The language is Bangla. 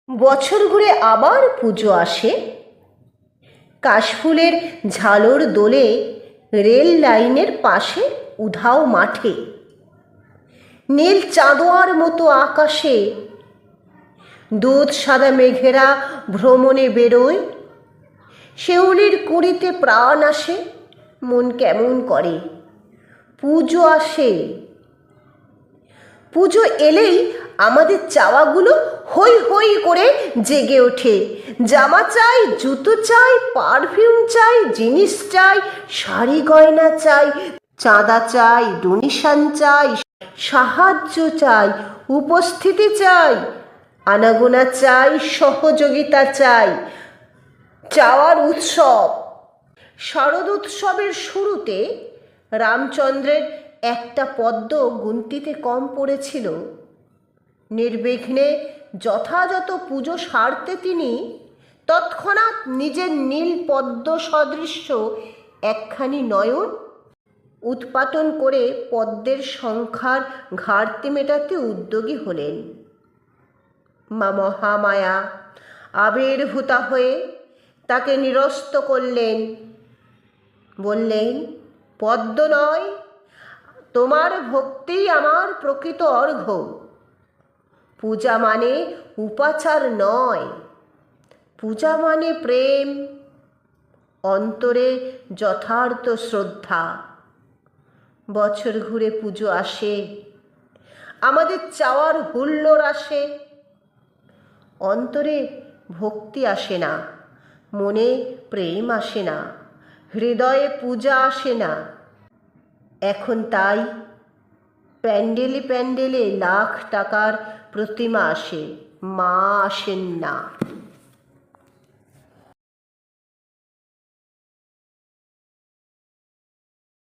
বছর ঘুরে আবার পুজো আসে। কাশফুলের ঝালর দোলে রেল লাইনের পাশে উধাও মাঠে, নীল চাঁদোয়ার মতো আকাশে দুধ সাদা মেঘেরা ভ্রমণে বেরোয়। শেউলির কুঁড়িতে প্রাণ আসে, মন কেমন করে। পুজো আসে, পুজো এলেই আমাদের চাওয়াগুলো হই হই করে জেগে ওঠে। জামা চাই, জুতো চাই, পারফিউম চাই, জিনিস চাই, শাড়ি গয়না চাই, চাঁদা চাই, ডোনেশন চাই, সাহায্য চাই, উপস্থিতি চাই, আনাগোনা চাই, সহযোগিতা চাই। চাওয়ার উৎসব। শারদ উৎসবের শুরুতে রামচন্দ্রের একটা পদ্ম গুনতিতে কম পড়েছিল। নির্বিঘ্নে যথাযথ পুজো সারতে তিনি তৎক্ষণাৎ নিজের নীল পদ্ম সদৃশ্য একখানি নয়ন উৎপাটন করে পদ্মের সংখ্যার ঘাটতি মেটাতে উদ্যোগী হলেন। মা মহামায়া আবির্ভূতা হয়ে তাকে নিরস্ত করলেন, বললেন, পদ্ম নয়, তোমার ভক্তিই আমার প্রকৃত অর্ঘ্য। পূজা মানে উপাচার নয়, পূজা মানে প্রেম, অন্তরে যথার্থ শ্রদ্ধা। বছর ঘুরে পুজো আসে, আমাদের চাওয়ার হুল্লোড় আসে, অন্তরে ভক্তি আসে না, মনে প্রেম আসে না, হৃদয়ে পূজা আসে না। এখন তাই প্যান্ডেলে প্যান্ডেলে লাখ টাকার প্রতিমা আসে, মা আসেন না।